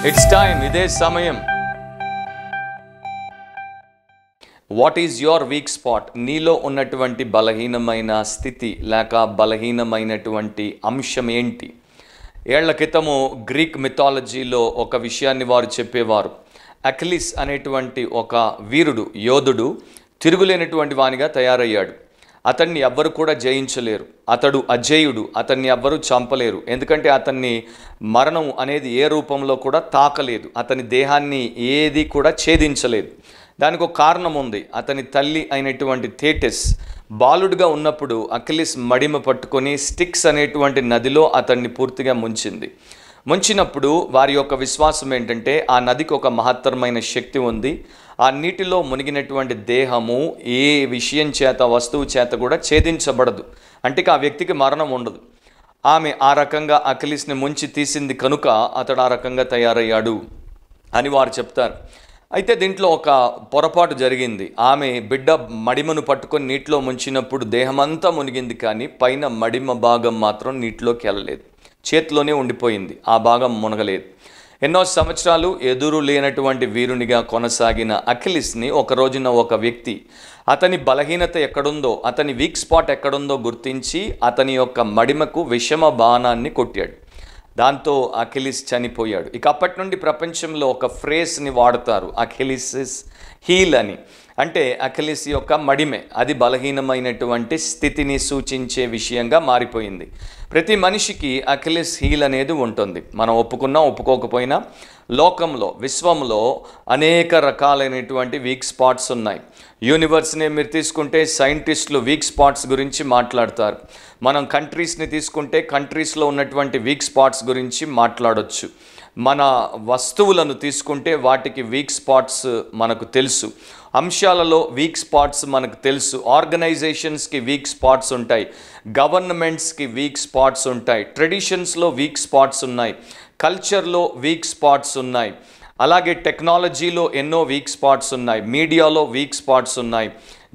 It's time, ఇదే సమయం. What is your week spot? నీలో ఉన్నటువంటి బలహీనమైన స్థితి లేక బలహీనమైనటువంటి అంశం ఏంటి? ఏళ్ల క్రితము గ్రీక్ మిథాలజీలో ఒక విషయాన్ని వారు చెప్పేవారు. అకిలిస్ అనేటువంటి ఒక వీరుడు, యోధుడు తిరుగులేనటువంటి వానిగా తయారయ్యాడు. అతన్ని ఎవ్వరు కూడా జయించలేరు. అతడు అజేయుడు. అతన్ని ఎవ్వరూ చంపలేరు. ఎందుకంటే అతన్ని మరణం అనేది ఏ రూపంలో కూడా తాకలేదు. అతని దేహాన్ని ఏది కూడా ఛేదించలేదు. దానికి ఒక కారణం ఉంది. అతని తల్లి అయినటువంటి థేటిస్ బాలుడుగా ఉన్నప్పుడు అకిలిస్ మడిమ పట్టుకొని స్టిక్స్ అనేటువంటి నదిలో అతన్ని పూర్తిగా ముంచినప్పుడు వారి యొక్క విశ్వాసం ఏంటంటే ఆ నదికి ఒక మహత్తరమైన శక్తి ఉంది. ఆ నీటిలో మునిగినటువంటి దేహము ఏ విషయం చేత, వస్తువు చేత కూడా ఛేదించబడదు. అంటే ఆ వ్యక్తికి మరణం ఉండదు. ఆమె ఆ రకంగా అకిలిస్ని ముంచి తీసింది కనుక అతడు ఆ రకంగా తయారయ్యాడు అని వారు చెప్తారు. అయితే దీంట్లో ఒక పొరపాటు జరిగింది. ఆమె బిడ్డ మడిమను పట్టుకొని నీటిలో ముంచినప్పుడు దేహమంతా మునిగింది, కానీ పైన మడిమ భాగం మాత్రం నీటిలోకి వెళ్ళలేదు. చేతిలోనే ఉండిపోయింది. ఆ భాగం మునగలేదు. ఎన్నో సంవత్సరాలు ఎదురు లేనటువంటి వీరునిగా కొనసాగిన అకిలిస్ని ఒక రోజున ఒక వ్యక్తి అతని బలహీనత ఎక్కడుందో, అతని వీక్ స్పాట్ ఎక్కడుందో గుర్తించి అతని యొక్క మడిమకు విషమ బాణాన్ని కొట్టాడు. దాంతో అకిలిస్ చనిపోయాడు. ఇక అప్పటి నుండి ప్రపంచంలో ఒక ఫ్రేస్ని వాడతారు, అకిలిస్ హీల్ అని. అంటే అకిలిస్ యొక్క మడిమె అది బలహీనమైనటువంటి స్థితిని సూచించే విషయంగా మారిపోయింది. ప్రతి మనిషికి అకిలిస్ హీల్ అనేది ఉంటుంది. మనం ఒప్పుకున్నా ఒప్పుకోకపోయినా లోకంలో, విశ్వంలో అనేక రకాలైనటువంటి వీక్ స్పాట్స్ ఉన్నాయి. యూనివర్స్ని మీరు తీసుకుంటే సైంటిస్టులు వీక్ స్పాట్స్ గురించి మాట్లాడతారు. మనం కంట్రీస్ని తీసుకుంటే కంట్రీస్లో ఉన్నటువంటి వీక్ స్పాట్స్ గురించి మాట్లాడొచ్చు. మన వస్తువులను తీసుకుంటే వాటికి వీక్ స్పాట్స్ మనకు తెలుసు. అంశాలలో వీక్ స్పాట్స్ మనకు తెలుసు. ఆర్గనైజేషన్స్కి వీక్ స్పాట్స్ ఉంటాయి. గవర్నమెంట్స్కి వీక్ స్పాట్స్ ఉంటాయి. ట్రెడిషన్స్లో వీక్ స్పాట్స్ ఉన్నాయి. కల్చర్లో వీక్ స్పాట్స్ ఉన్నాయి. అలాగే టెక్నాలజీలో ఎన్నో వీక్ స్పాట్స్ ఉన్నాయి. మీడియాలో వీక్ స్పాట్స్ ఉన్నాయి.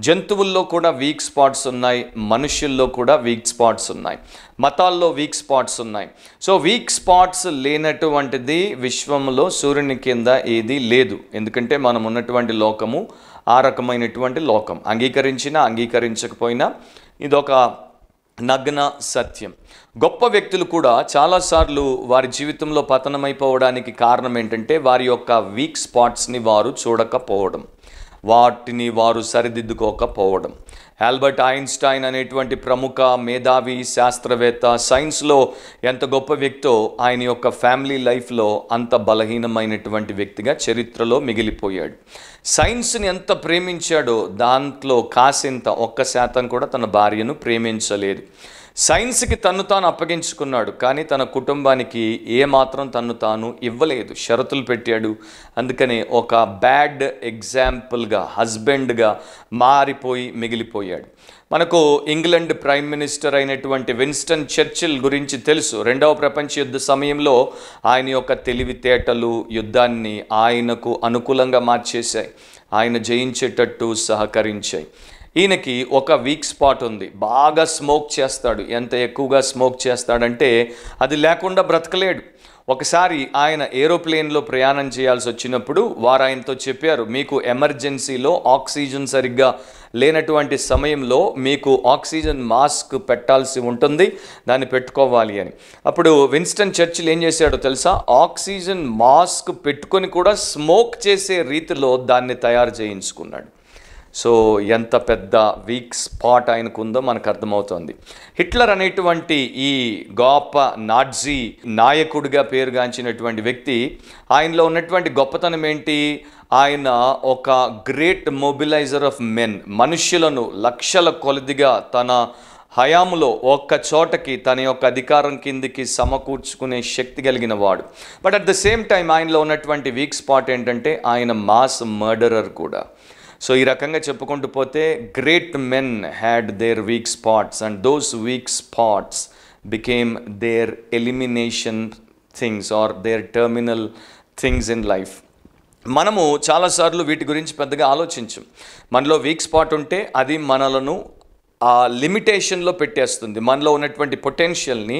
జంతువుల్లో కూడా వీక్ స్పాట్స్ ఉన్నాయి. మనుషుల్లో కూడా వీక్ స్పాట్స్ ఉన్నాయి. మతాల్లో వీక్ స్పాట్స్ ఉన్నాయి. సో వీక్ స్పాట్స్ లేనటువంటిది విశ్వంలో సూర్యుని కింద ఏది లేదు. ఎందుకంటే మనం ఉన్నటువంటి లోకము ఆ రకమైనటువంటి లోకం. అంగీకరించినా అంగీకరించకపోయినా ఇదొక నగ్న సత్యం. గొప్ప వ్యక్తులు కూడా చాలాసార్లు వారి జీవితంలో పతనమైపోవడానికి కారణం ఏంటంటే వారి యొక్క వీక్ స్పాట్స్ని వారు చూడకపోవడం, వాటిని వారు సరిదిద్దుకోకపోవడం. ఆల్బర్ట్ ఐన్స్టైన్ అనేటువంటి ప్రముఖ మేధావి శాస్త్రవేత్త, సైన్స్లో ఎంత గొప్ప వ్యక్తో ఆయన యొక్క ఫ్యామిలీ లైఫ్లో అంత బలహీనమైనటువంటి వ్యక్తిగా చరిత్రలో మిగిలిపోయాడు. సైన్స్ని ఎంత ప్రేమించాడో దాంట్లో కాసింత 1% కూడా తన భార్యను ప్రేమించలేదు. సైన్స్కి తన్ను తాను అప్పగించుకున్నాడు, కానీ తన కుటుంబానికి ఏమాత్రం తన్ను తాను ఇవ్వలేదు, షరతులు పెట్టాడు. అందుకనే ఒక బ్యాడ్ ఎగ్జాంపుల్గా, హస్బెండ్గా మారిపోయి మిగిలిపోయాడు. మనకు ఇంగ్లాండ్ ప్రైమ్ మినిస్టర్ అయినటువంటి విన్స్టన్ చర్చిల్ గురించి తెలుసు. 2వ ప్రపంచ యుద్ధ సమయంలో ఆయన యొక్క తెలివితేటలు యుద్ధాన్ని ఆయనకు అనుకూలంగా మార్చేశాయి. ఆయన జయించేటట్టు సహకరించాయి. ఈయనకి ఒక వీక్ స్పాట్ ఉంది. బాగా స్మోక్ చేస్తాడు. ఎంత ఎక్కువగా స్మోక్ చేస్తాడంటే అది లేకుండా బ్రతకలేడు. ఒకసారి ఆయన ఏరోప్లేన్లో ప్రయాణం చేయాల్సి వచ్చినప్పుడు వారు ఆయనతో చెప్పారు, మీకు ఎమర్జెన్సీలో ఆక్సిజన్ సరిగ్గా లేనటువంటి సమయంలో మీకు ఆక్సిజన్ మాస్క్ పెట్టాల్సి ఉంటుంది, దాన్ని పెట్టుకోవాలి అని. అప్పుడు విన్స్టన్ చర్చిల్ ఏం చేశాడో తెలుసా? ఆక్సిజన్ మాస్క్ పెట్టుకొని కూడా స్మోక్ చేసే రీతిలో దాన్ని తయారు చేయించుకున్నాడు. సో ఎంత పెద్ద వీక్ స్పాట్ ఆయనకుందో మనకు అర్థమవుతుంది. హిట్లర్ అనేటువంటి ఈ గొప్ప నాజీ నాయకుడిగా పేరుగాంచినటువంటి వ్యక్తి, ఆయనలో ఉన్నటువంటి గొప్పతనం ఏంటి? ఆయన ఒక గ్రేట్ మొబిలైజర్ ఆఫ్ మెన్. మనుష్యులను లక్షల కొలదిగా తన హయాములో ఒక్క చోటకి తన యొక్క అధికారం కిందికి సమకూర్చుకునే శక్తి కలిగిన వాడు. But at the same time ఆయనలో ఉన్నటువంటి వీక్ స్పాట్ ఏంటంటే ఆయన మాస్ మర్డరర్ కూడా. సో ఈ రకంగా చెప్పుకుంటూ పోతే great men had their weak spots and those weak spots became their elimination things are their terminal things in life. మనము చాలాసార్లు వీటి గురించి పెద్దగా ఆలోచించం. మనలో వీక్ స్పాట్ ఉంటే అది మనలను ఆ లిమిటేషన్లో పెట్టేస్తుంది. మనలో ఉన్నటువంటి పొటెన్షియల్ని,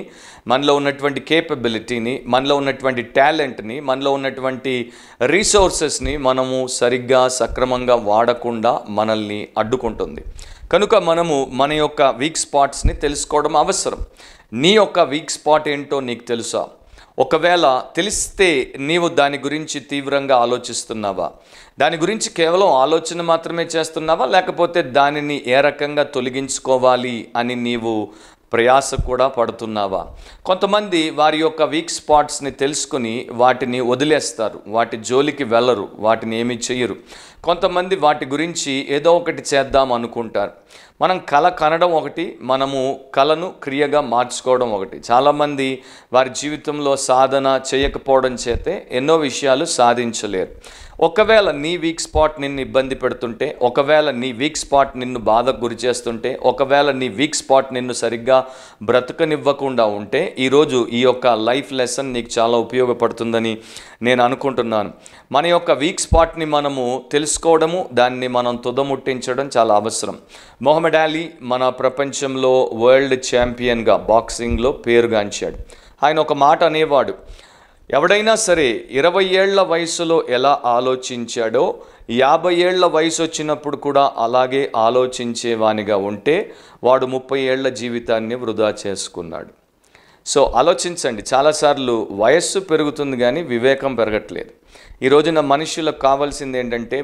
మనలో ఉన్నటువంటి కేపబిలిటీని, మనలో ఉన్నటువంటి టాలెంట్ని, మనలో ఉన్నటువంటి రీసోర్సెస్ని మనము సరిగ్గా సక్రమంగా వాడకుండా మనల్ని అడ్డుకుంటుంది. కనుక మనము మన యొక్క వీక్ స్పాట్స్ని తెలుసుకోవడం అవసరం. నీ యొక్క వీక్ స్పాట్ ఏంటో నీకు తెలుసా? ఒకవేళ తెలిస్తే నీవు దాని గురించి తీవ్రంగా ఆలోచిస్తున్నావా? దాని గురించి కేవలం ఆలోచన మాత్రమే చేస్తున్నావా, లేకపోతే దానిని ఏ రకంగా తొలగించుకోవాలి అని నీవు ప్రయాస కూడా పడుతున్నావా? కొంతమంది వారి యొక్క వీక్ స్పాట్స్ని తెలుసుకుని వాటిని వదిలేస్తారు, వాటి జోలికి వెళ్ళరు, వాటిని ఏమీ చెయ్యరు. కొంతమంది వాటి గురించి ఏదో ఒకటి చేద్దాం అనుకుంటారు. మనం కళ కనడం ఒకటి, మనము కళను క్రియగా మార్చుకోవడం ఒకటి. చాలామంది వారి జీవితంలో సాధన చేయకపోవడం చేతే ఎన్నో విషయాలు సాధించలేరు. ఒకవేళ నీ వీక్ స్పాట్ నిన్ను ఇబ్బంది పెడుతుంటే, ఒకవేళ నీ వీక్ స్పాట్ నిన్ను బాధకు గురి చేస్తుంటే, ఒకవేళ నీ వీక్ స్పాట్ నిన్ను సరిగ్గా బ్రతకనివ్వకుండా ఉంటే, ఈరోజు ఈ యొక్క లైఫ్ లెసన్ నీకు చాలా ఉపయోగపడుతుందని నేను అనుకుంటున్నాను. మన యొక్క వీక్ స్పాట్ని మనము తెలుసుకోవడము, దాన్ని మనం తుదముట్టించడం చాలా అవసరం. మొహమ్మద్ అలీ మన ప్రపంచంలో వరల్డ్ ఛాంపియన్గా బాక్సింగ్లో పేరుగాంచాడు. ఆయన ఒక మాట అనేవాడు, ఎవడైనా సరే 20 ఏళ్ల వయసులో ఎలా ఆలోచించాడో 50 ఏళ్ల వయసు వచ్చినప్పుడు కూడా అలాగే ఆలోచించేవానిగా ఉంటే వాడు 30 ఏళ్ల జీవితాన్ని వృధా చేసుకున్నాడు. సో ఆలోచించండి, చాలాసార్లు వయస్సు పెరుగుతుంది కానీ వివేకం పెరగట్లేదు. ఈ రోజున మనుషులకు కావాల్సింది ఏంటంటే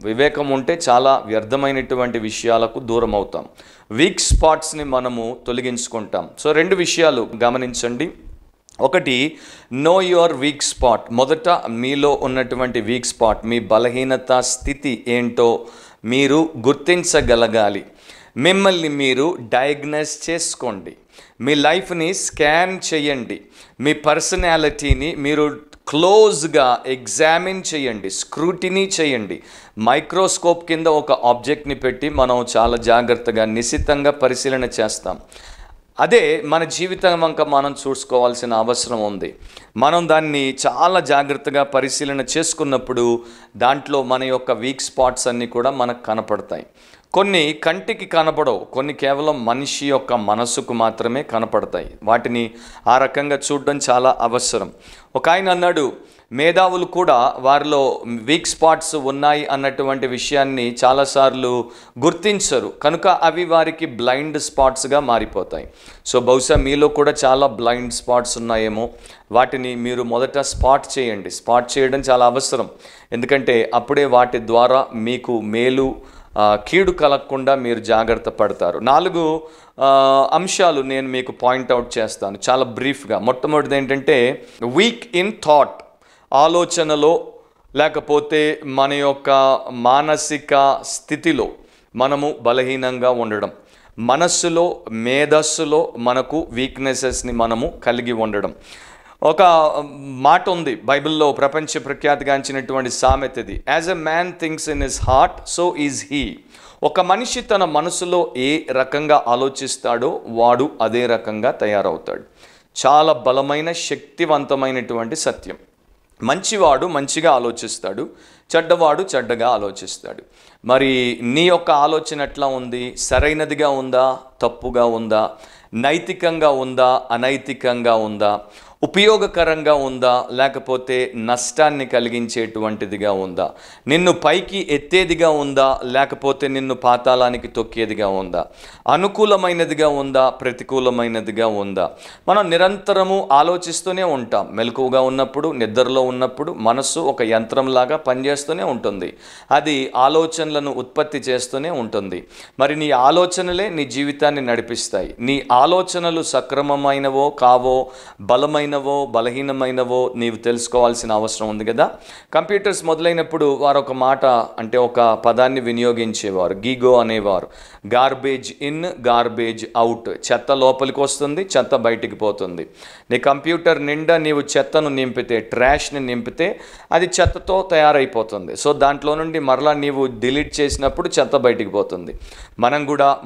వివేకం ఉంటే చాలా వ్యర్థమైనటువంటి విషయాలకు దూరం అవుతాం. వీక్ స్పాట్స్ని మనము తొలగించుకుంటాం. సో 2 విషయాలు గమనించండి. ఒకటి, నో యువర్ వీక్ స్పాట్. మొదట మీలో ఉన్నటువంటి వీక్ స్పాట్, మీ బలహీనత స్థితి ఏంటో మీరు గుర్తించగలగాలి. మిమ్మల్ని మీరు డయాగ్నోస్ చేసుకోండి, మీ లైఫ్ని స్కాన్ చేయండి, మీ పర్సనాలిటీని మీరు క్లోజ్గా ఎగ్జామిన్ చేయండి, స్క్రూటినీ చేయండి. మైక్రోస్కోప్ కింద ఒక ఆబ్జెక్ట్ని పెట్టి మనం చాలా జాగ్రత్తగా నిశితంగా పరిశీలన చేస్తాం. అదే మన జీవితం వంక మనం చూసుకోవాల్సిన అవసరం ఉంది. మనం దాన్ని చాలా జాగ్రత్తగా పరిశీలన చేసుకున్నప్పుడు దాంట్లో మన యొక్క వీక్ స్పాట్స్ అన్నీ కూడా మనకు కనపడతాయి. కొన్ని కంటికి కనపడవు, కొన్ని కేవలం మనిషి యొక్క మనసుకు మాత్రమే కనపడతాయి. వాటిని ఆ రకంగా చూడడం చాలా అవసరం. ఒక ఆయన అన్నాడు, మేధావులు కూడా వారిలో వీక్ స్పాట్స్ ఉన్నాయి అన్నటువంటి విషయాన్ని చాలాసార్లు గుర్తించరు, కనుక అవి వారికి బ్లైండ్ స్పాట్స్గా మారిపోతాయి. సో బహుశా మీలో కూడా చాలా బ్లైండ్ స్పాట్స్ ఉన్నాయేమో. వాటిని మీరు మొదట స్పాట్ చేయండి. స్పాట్ చేయడం చాలా అవసరం, ఎందుకంటే అప్పుడే వాటి ద్వారా మీకు మేలు కీడు కలగకుండా మీరు జాగ్రత్త పడతారు. 4 అంశాలు నేను మీకు పాయింట్అవుట్ చేస్తాను చాలా బ్రీఫ్గా. మొట్టమొదటిది ఏంటంటే వీక్ ఇన్ థాట్, ఆలోచనలో లేకపోతే మన యొక్క మానసిక స్థితిలో మనము బలహీనంగా ఉండడం, మనస్సులో మేధస్సులో మనకు వీక్నెసెస్ని మనము కలిగి ఉండడం. ఒక మాట ఉంది బైబిల్లో, ప్రపంచ ప్రఖ్యాతిగాంచినటువంటి సామెతది, as a man thinks in his heart so is he. ఒక మనిషి తన మనసులో ఏ రకంగా ఆలోచిస్తాడో వాడు అదే రకంగా తయారవుతాడు. చాలా బలమైన శక్తివంతమైనటువంటి సత్యం. మంచివాడు మంచిగా ఆలోచిస్తాడు, చెడ్డవాడు చెడ్డగా ఆలోచిస్తాడు. మరి నీ యొక్క ఆలోచన ఎట్లా ఉంది? సరైనదిగా ఉందా, తప్పుగా ఉందా, నైతికంగా ఉందా, అనైతికంగా ఉందా, ఉపయోగకరంగా ఉందా, లేకపోతే నష్టాన్ని కలిగించేటువంటిదిగా ఉందా, నిన్ను పైకి ఎత్తేదిగా ఉందా, లేకపోతే నిన్ను పాతాళానికి తొక్కేదిగా ఉందా, అనుకూలమైనదిగా ఉందా, ప్రతికూలమైనదిగా ఉందా? మనం నిరంతరము ఆలోచిస్తూనే ఉంటాం. మెలకువగా ఉన్నప్పుడు, నిద్రలో ఉన్నప్పుడు మనస్సు ఒక యంత్రంలాగా పనిచేస్తూనే ఉంటుంది. అది ఆలోచనలను ఉత్పత్తి చేస్తూనే ఉంటుంది. మరి నీ ఆలోచనలే నీ జీవితాన్ని నడిపిస్తాయి. నీ ఆలోచనలు సక్రమమైనవో కావో, బలహీనమైనవో నీవు తెలుసుకోవాల్సిన అవసరం ఉంది కదా. కంప్యూటర్స్ మొదలైనప్పుడు వారు ఒక మాట, అంటే ఒక పదాన్ని వినియోగించేవారు, గీగో అనేవారు. Garbage in, garbage out. చెత్త లోపలికి వస్తుంది, చెత్త బయటికి పోతుంది. నీ కంప్యూటర్ నిండా నీవు చెత్తను నింపితే, ట్రాష్ని నింపితే అది చెత్తతో తయారైపోతుంది. సో దాంట్లో నుండి మరలా నీవు డిలీట్ చేసినప్పుడు చెత్త బయటికి పోతుంది.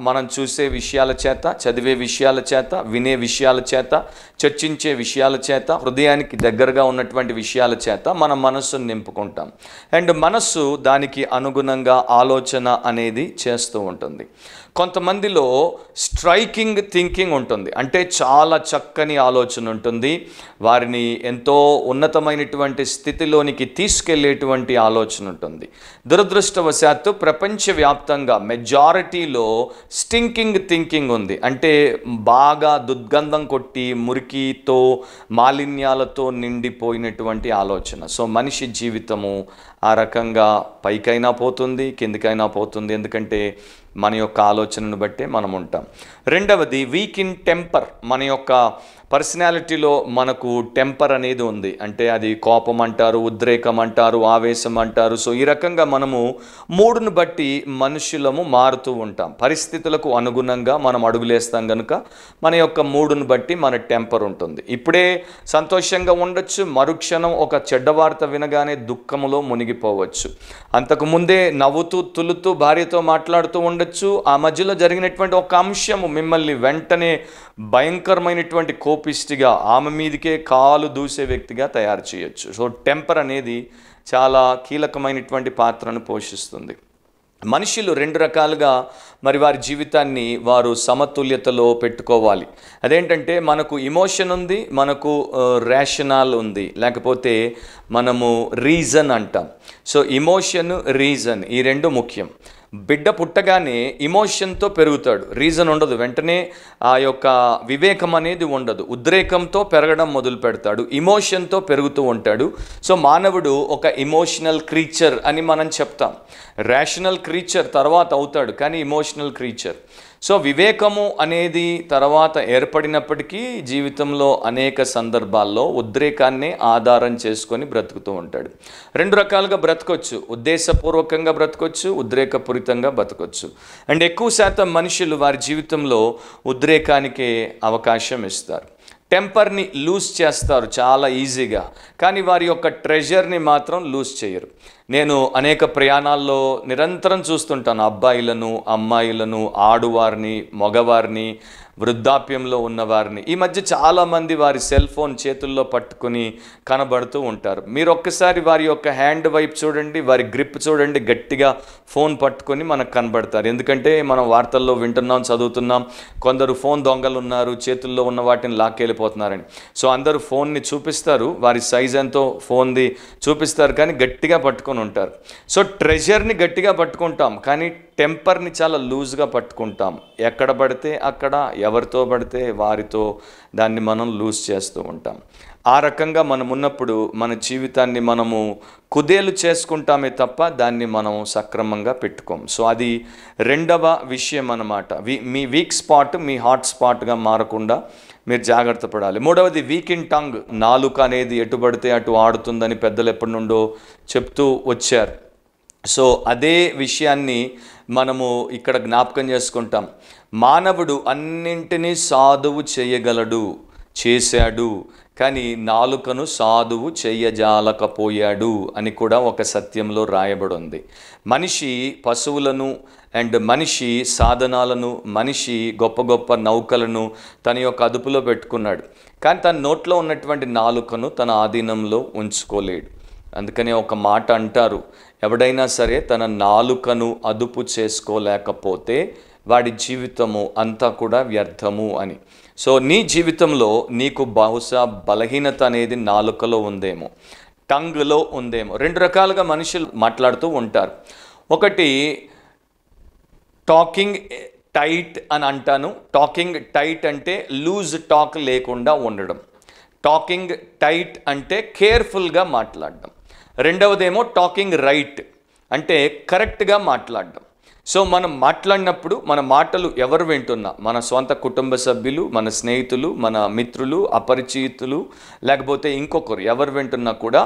మనం చూసే విషయాల చేత, చదివే విషయాల చేత, వినే విషయాల చేత, చర్చించే విషయాల విషయాల చేత, హృదయానికి దగ్గరగా ఉన్నటువంటి విషయాల చేత మన మనస్సును నింపుకుంటాం. అండ్ మనస్సు దానికి అనుగుణంగా ఆలోచన అనేది చేస్తూ ఉంటుంది. కొంతమందిలో స్ట్రైకింగ్ థింకింగ్ ఉంటుంది, అంటే చాలా చక్కని ఆలోచన ఉంటుంది, వారిని ఎంతో ఉన్నతమైనటువంటి స్థితిలోనికి తీసుకెళ్లేటువంటి ఆలోచన ఉంటుంది. దురదృష్టవశాత్తు ప్రపంచవ్యాప్తంగా మెజారిటీలో స్టింకింగ్ థింకింగ్ ఉంది, అంటే బాగా దుర్గంధం కొట్టి మురికితో మాలిన్యాలతో నిండిపోయినటువంటి ఆలోచన. సో మనిషి జీవితము ఆ రకంగా పైకైనా పోతుంది, కిందికైనా పోతుంది, ఎందుకంటే మన యొక్క ఆలోచనను బట్టే మనం ఉంటాం. రెండవది వీక్ ఇన్ టెంపర్. మన యొక్క పర్సనాలిటీలో మనకు టెంపర్ అనేది ఉంది, అంటే అది కోపం అంటారు, ఉద్రేకం అంటారు, ఆవేశం అంటారు. సో ఈ రకంగా మనము మూడును బట్టి మనుషులము మారుతూ ఉంటాం. పరిస్థితులకు అనుగుణంగా మనం అడుగులేస్తాం కనుక మన యొక్క మూడును బట్టి మన టెంపర్ ఉంటుంది. ఇప్పుడే సంతోషంగా ఉండొచ్చు, మరుక్షణం ఒక చెడ్డ వార్త వినగానే దుఃఖములో మునిగిపోవచ్చు. అంతకుముందే నవ్వుతూ తులుతూ భార్యతో మాట్లాడుతూ ఉండొచ్చు, ఆ మధ్యలో జరిగినటువంటి ఒక అంశము మిమ్మల్ని వెంటనే భయంకరమైనటువంటి కోపిష్టిగా, ఆమె మీదకే కాలు దూసే వ్యక్తిగా తయారు చేయొచ్చు. సో టెంపర్ అనేది చాలా కీలకమైనటువంటి పాత్రను పోషిస్తుంది. మనుషులు రెండు రకాలుగా మరి వారి జీవితాన్ని వారు సమతుల్యతలో పెట్టుకోవాలి. అదేంటంటే మనకు ఇమోషన్ ఉంది, మనకు రేషనల్ ఉంది, లేకపోతే మనము రీజన్ అంటాం. సో ఇమోషన్, రీజన్ ఈ రెండు ముఖ్యం. బిడ్డ పుట్టగానే ఇమోషన్తో పెరుగుతాడు, రీజన్ ఉండదు, వెంటనే ఆ యొక్క వివేకం అనేది ఉండదు, ఉద్రేకంతో పెరగడం మొదలు పెడతాడు, ఇమోషన్తో పెరుగుతూ ఉంటాడు. సో మానవుడు ఒక ఇమోషనల్ క్రీచర్ అని మనం చెప్తాం. రేషనల్ క్రీచర్ తర్వాత అవుతాడు, కానీ ఇమోషనల్ క్రీచర్. సో వివేకము అనేది తర్వాత ఏర్పడినప్పటికీ జీవితంలో అనేక సందర్భాల్లో ఉద్రేకాన్నే ఆధారం చేసుకొని బ్రతుకుతూ ఉంటాడు. రెండు రకాలుగా బ్రతకొచ్చు, ఉద్దేశపూర్వకంగా బ్రతకొచ్చు, ఉద్రేకపూరితంగా బ్రతకొచ్చు. అండ్ ఎక్కువ శాతం మనుషులు వారి జీవితంలో ఉద్రేకానికే అవకాశం ఇస్తారు. టెంపర్ని లూజ్ చేస్తారు చాలా ఈజీగా, కానీ వారి యొక్క ట్రెజర్ని మాత్రం లూజ్ చేయరు. నేను అనేక ప్రయాణాల్లో నిరంతరం చూస్తుంటాను అబ్బాయిలను, అమ్మాయిలను, ఆడువారిని, మగవారిని, వృద్ధాప్యంలో ఉన్నవారిని. ఈ మధ్య చాలామంది వారి సెల్ ఫోన్ చేతుల్లో పట్టుకొని కనబడుతూ ఉంటారు. మీరు ఒక్కసారి వారి యొక్క హ్యాండ్ వైపు చూడండి, వారి గ్రిప్ చూడండి, గట్టిగా ఫోన్ పట్టుకొని మనకు కనబడతారు. ఎందుకంటే మనం వార్తల్లో వింటున్నాం, చదువుతున్నాం, కొందరు ఫోన్ దొంగలు ఉన్నారు, చేతుల్లో ఉన్న వాటిని లాక్కెళ్ళిపోతున్నారని. సో అందరూ ఫోన్ని చూపిస్తారు, వారి సైజ్ ఎంతో ఫోన్ది చూపిస్తారు, కానీ గట్టిగా పట్టుకొని ఉంటారు. సో ట్రెజర్ని గట్టిగా పట్టుకుంటాం, కానీ టెంపర్ని చాలా లూజ్గా పట్టుకుంటాం. ఎక్కడ పడితే అక్కడ, ఎవరితో పడితే వారితో దాన్ని మనం లూజ్ చేస్తూ ఉంటాం. ఆ రకంగా మనం ఉన్నప్పుడు మన జీవితాన్ని మనము కుదేలు చేసుకుంటామే తప్ప దాన్ని మనం సక్రమంగా పెట్టుకోం. సో అది రెండవ విషయం అన్నమాట. మీ వీక్ స్పాట్ మీ హాట్ స్పాట్గా మారకుండా మీరు జాగ్రత్త పడాలి. మూడవది వీక్ ఇన్ టంగ్. నాలుక అనేది ఎటు పడితే అటు ఆడుతుందని పెద్దలు ఎప్పటి నుండో చెప్తూ వచ్చారు. సో అదే విషయాన్ని మనము ఇక్కడ జ్ఞాపకం చేసుకుంటాం. మానవుడు అన్నింటినీ సాధువు చేయగలడు, చేశాడు, కానీ నాలుకను సాధువు చేయజాలకపోయాడు అని కూడా ఒక సత్యంలో రాయబడి ఉంది. మనిషి పశువులను అండ్ మనిషి సాధనాలను, మనిషి గొప్ప గొప్ప నౌకలను తన యొక్క అదుపులో పెట్టుకున్నాడు, కానీ తన నోట్లో ఉన్నటువంటి నాలుకను తన ఆధీనంలో ఉంచుకోలేడు. అందుకనే ఒక మాట అంటారు, ఎవడైనా సరే తన నాలుకను అదుపు చేసుకోలేకపోతే వాడి జీవితము అంతా కూడా వ్యర్థము అని. సో నీ జీవితంలో నీకు బహుశా బలహీనత అనేది నాలుకలో ఉందేమో, టంగ్లో ఉందేమో. రెండు రకాలుగా మనుషులు మాట్లాడుతూ ఉంటారు. ఒకటి టాకింగ్ టైట్ అని అంటాను. టాకింగ్ టైట్ అంటే లూజ్ టాక్ లేకుండా ఉండడం. టాకింగ్ టైట్ అంటే కేర్ఫుల్గా మాట్లాడడం. రెండవదేమో టాకింగ్ రైట్ అంటే కరెక్ట్గా మాట్లాడడం. సో మనం మాట్లాడినప్పుడు మన మాటలు ఎవరు వింటున్నా, మన సొంత కుటుంబ సభ్యులు, మన స్నేహితులు, మన మిత్రులు, అపరిచితులు, లేకపోతే ఇంకొకరు ఎవరు వింటున్నా కూడా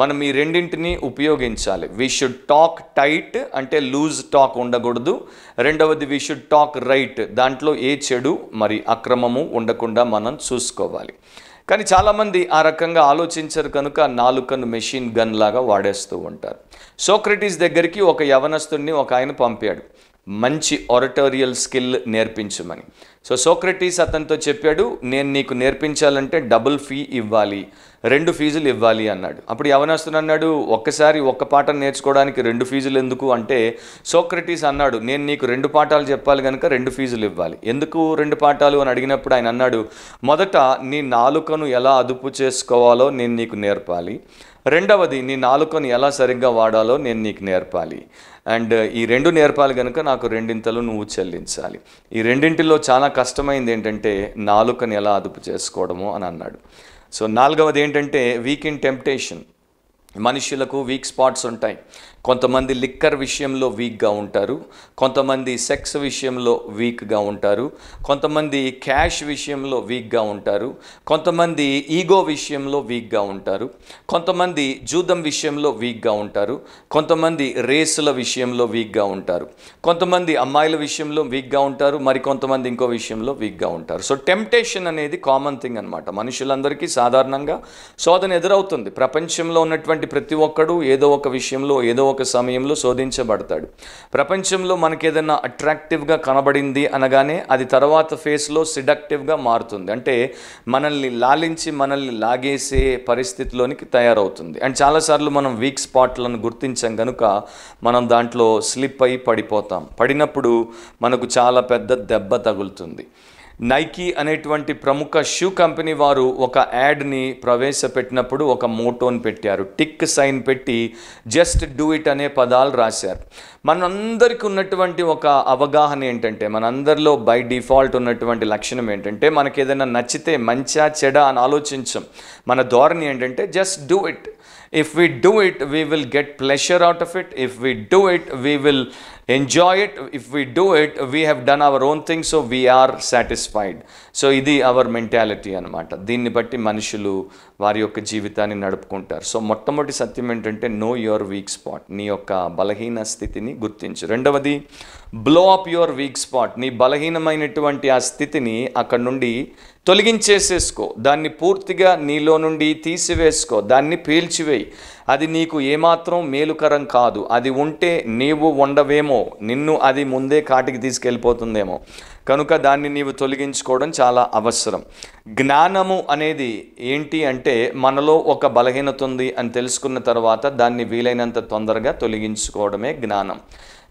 మనం ఈ రెండింటిని ఉపయోగించాలి. వీ షుడ్ టాక్ టైట్ అంటే లూజ్ టాక్ ఉండకూడదు. రెండవది వీ షుడ్ టాక్ రైట్, దాంట్లో ఏ చెడు మరి అక్రమము ఉండకుండా మనం చూసుకోవాలి. కానీ చాలామంది ఆ రకంగా ఆలోచించరు కనుక నాలుకను మెషిన్ గన్ లాగా వాడేస్తూ ఉంటారు. సోక్రటీస్ దగ్గరికి ఒక యవనస్తుడిని ఒక ఆయన పంపాడు. మంచి ఒరటోరియల్ స్కిల్ నేర్పించమని. సో సోక్రటీస్ అతనితో చెప్పాడు, నేను నీకు నేర్పించాలంటే డబుల్ ఫీ ఇవ్వాలి, 2 ఫీజులు ఇవ్వాలి అన్నాడు. అప్పుడు యవనస్తుడు అన్నాడు, ఒక్కసారి ఒక్క పాఠం నేర్చుకోవడానికి 2 ఫీజులు ఎందుకు అంటే, సోక్రటీస్ అన్నాడు, నేను నీకు 2 పాఠాలు చెప్పాలి కనుక 2 ఫీజులు ఇవ్వాలి. ఎందుకు 2 పాఠాలు అని అడిగినప్పుడు ఆయన అన్నాడు, మొదట నీ నాలుకను ఎలా అదుపు చేసుకోవాలో నేను నీకు నేర్పాలి, రెండవది నీ నాలుకను ఎలా సరిగ్గా వాడాలో నేను నీకు నేర్పాలి, అండ్ ఈ 2 నేర్పాలి కనుక నాకు 2 నువ్వు చెల్లించాలి. ఈ 2 చాలా కష్టమైంది ఏంటంటే నాలుకను ఎలా అదుపు చేసుకోవడము అని అన్నాడు. సో 4వది ఏంటంటే వీక్ ఇన్ టెంప్టేషన్. మనుషులకు వీక్ స్పాట్స్ ఉంటాయి. కొంతమంది లిక్కర్ విషయంలో వీక్గా ఉంటారు, కొంతమంది సెక్స్ విషయంలో వీక్గా ఉంటారు, కొంతమంది క్యాష్ విషయంలో వీక్గా ఉంటారు, కొంతమంది ఈగో విషయంలో వీక్గా ఉంటారు, కొంతమంది జూదం విషయంలో వీక్గా ఉంటారు, కొంతమంది రేసుల విషయంలో వీక్గా ఉంటారు, కొంతమంది అమ్మాయిల విషయంలో వీక్గా ఉంటారు, మరి కొంతమంది ఇంకో విషయంలో వీక్గా ఉంటారు. సో టెంప్టేషన్ అనేది కామన్ థింగ్ అనమాట. మనుషులందరికీ సాధారణంగా శోధన ఎదురవుతుంది. ప్రపంచంలో ఉన్నటువంటి ప్రతి ఒక్కడు ఏదో ఒక విషయంలో ఏదో ఒక సమయంలో శోధించబడతాడు. ప్రపంచంలో మనకి ఏదైనా అట్రాక్టివ్గా కనబడింది అనగానే అది తర్వాత ఫేస్లో సిడక్టివ్గా మారుతుంది. అంటే మనల్ని లాలించి మనల్ని లాగేసే పరిస్థితిలోనికి తయారవుతుంది. అండ్ చాలాసార్లు మనం వీక్ స్పాట్లను గుర్తించాం కనుక మనం దాంట్లో స్లిప్ అయి పడిపోతాం. పడినప్పుడు మనకు చాలా పెద్ద దెబ్బ తగులుతుంది. నైకీ అనేటువంటి ప్రముఖ షూ కంపెనీ వారు ఒక యాడ్ని ప్రవేశపెట్టినప్పుడు ఒక మోటోని పెట్టారు. టిక్ సైన్ పెట్టి జస్ట్ డూ ఇట్ అనే పదాలు రాశారు. మనందరికీ ఉన్నటువంటి ఒక అవగాహన ఏంటంటే, మనందరిలో బై డిఫాల్ట్ ఉన్నటువంటి లక్షణం ఏంటంటే, మనకి ఏదైనా నచ్చితే మంచా చెడా అని ఆలోచించం. మన ధోరణి ఏంటంటే just do it. If we do it, we will get pleasure out of it. If we do it, we will enjoy it. If we do it, we have done our own thing, so we are satisfied. So ఇది hour mentality అనమాట. దీన్ని బట్టి మనుషులు వారి యొక్క జీవితాన్ని నడుపుకుంటారు. So మొట్టమొదటి సత్యం ఏంటంటే నో యువర్ వీక్ స్పాట్. నీ యొక్క బలహీన స్థితిని గుర్తించు. రెండవది blow up your week spot. నీ బలహీనమైనటువంటి ఆ స్థితిని అక్కడ నుండి తొలగించేసేసుకో. దాన్ని పూర్తిగా నీలో నుండి తీసివేసుకో. దాన్ని పీల్చివేయి. అది నీకు ఏమాత్రం మేలుకరం కాదు. అది ఉంటే నీవు ఉండవేమో, నిన్ను అది ముందే కాటికి తీసుకెళ్ళిపోతుందేమో. కనుక దాన్ని నీవు తొలగించుకోవడం చాలా అవసరం. జ్ఞానము అనేది ఏంటి అంటే, మనలో ఒక బలహీనత ఉంది అని తెలుసుకున్న తర్వాత దాన్ని వీలైనంత తొందరగా తొలగించుకోవడమే జ్ఞానం.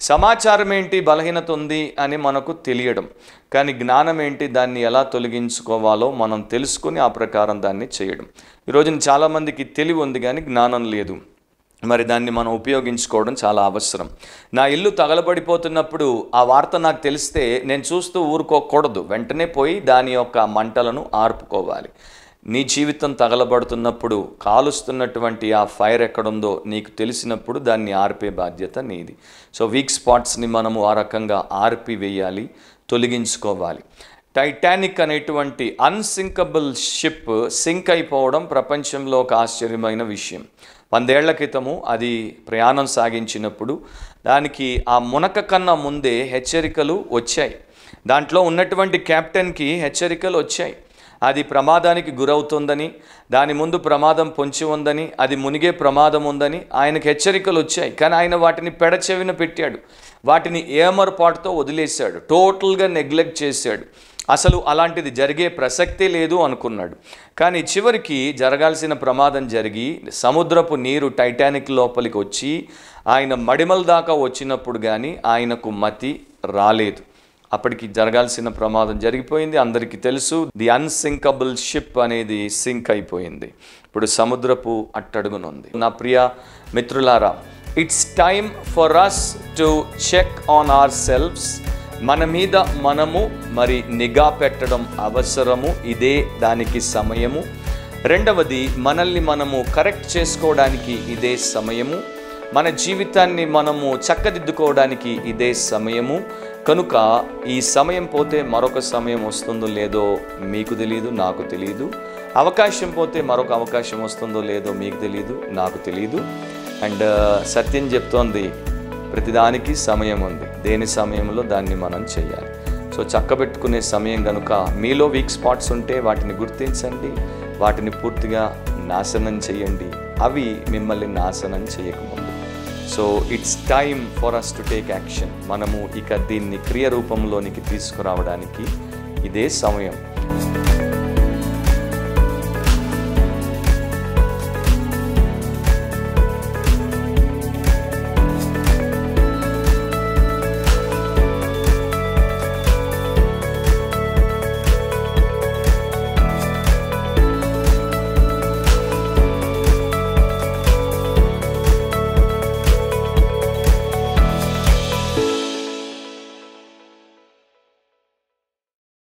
సమాచారం ఏంటి, బలహీనత ఉంది అని మనకు తెలియడం, కానీ జ్ఞానం ఏంటి, దాన్ని ఎలా తొలగించుకోవాలో మనం తెలుసుకుని ఆ ప్రకారం దాన్ని చేయడం. ఈరోజున చాలామందికి తెలివి ఉంది కానీ జ్ఞానం లేదు. మరి దాన్ని మనం ఉపయోగించుకోవడం చాలా అవసరం. నా ఇల్లు తగలబడిపోతున్నప్పుడు ఆ వార్త నాకు తెలిస్తే నేను చూస్తూ ఊరుకోకూడదు. వెంటనే పోయి దాని యొక్క మంటలను ఆర్పుకోవాలి. నీ జీవితం తగలబడుతున్నప్పుడు కాలుస్తున్నటువంటి ఆ ఫైర్ ఎక్కడుందో నీకు తెలిసినప్పుడు దాన్ని ఆర్పే బాధ్యత నీది. సో వీక్ స్పాట్స్ని మనము ఆ రకంగా ఆర్పివేయాలి, తొలగించుకోవాలి. టైటానిక్ అనేటువంటి అన్సింకబుల్ షిప్ సింక్ అయిపోవడం ప్రపంచంలో ఒక ఆశ్చర్యమైన విషయం. 100 ఏళ్ల క్రితము అది ప్రయాణం సాగించినప్పుడు దానికి ఆ మునక కన్నా ముందే హెచ్చరికలు వచ్చాయి. దాంట్లో ఉన్నటువంటి కెప్టెన్కి హెచ్చరికలు వచ్చాయి. అది ప్రమాదానికి గురవుతుందని, దాని ముందు ప్రమాదం పొంచి ఉందని, అది మునిగే ప్రమాదం ఉందని ఆయనకు హెచ్చరికలు వచ్చాయి. కానీ ఆయన వాటిని పెడచెవిన పెట్టాడు. వాటిని ఏమరపాటుతో వదిలేశాడు. టోటల్గా నెగ్లెక్ట్ చేశాడు. అసలు అలాంటిది జరిగే ప్రసక్తే లేదు అనుకున్నాడు. కానీ చివరికి జరగాల్సిన ప్రమాదం జరిగి సముద్రపు నీరు టైటానిక్ లోపలికి వచ్చి ఆయన మడిమల దాకా వచ్చినప్పుడు కానీ ఆయనకు మతి రాలేదు. అప్పటికి జరగాల్సిన ప్రమాదం జరిగిపోయింది. అందరికీ తెలుసు, ది అన్సింకబుల్ షిప్ అనేది సింక్ అయిపోయింది. ఇప్పుడు సముద్రపు అట్టడుగునుంది. నా ప్రియ మిత్రులారా, it's time for us to check on our selves. మన మీద మనము మరి నిఘా పెట్టడం అవసరము. ఇదే దానికి సమయము. రెండవది, మనల్ని మనము కరెక్ట్ చేసుకోవడానికి ఇదే సమయము. మన జీవితాన్ని మనము చక్కదిద్దుకోవడానికి ఇదే సమయము. కనుక ఈ సమయం పోతే మరొక సమయం వస్తుందో లేదో మీకు తెలియదు, నాకు తెలియదు. అవకాశం పోతే మరొక అవకాశం వస్తుందో లేదో మీకు తెలియదు, నాకు తెలియదు. అండ్ సత్యం చెప్తోంది, ప్రతిదానికి సమయం ఉంది. దేని సమయంలో దాన్ని మనం చేయాలి. సో చక్కబెట్టుకునే సమయం కనుక మీలో వీక్ స్పాట్స్ ఉంటే వాటిని గుర్తించండి, వాటిని పూర్తిగా నాశనం చేయండి. అవి మిమ్మల్ని నాశనం చేయకముందు. So it's time for us to take action. మనము ఇక దీన్ని క్రియ రూపంలోనికి తీసుకురావడానికి ఇదే సమయం.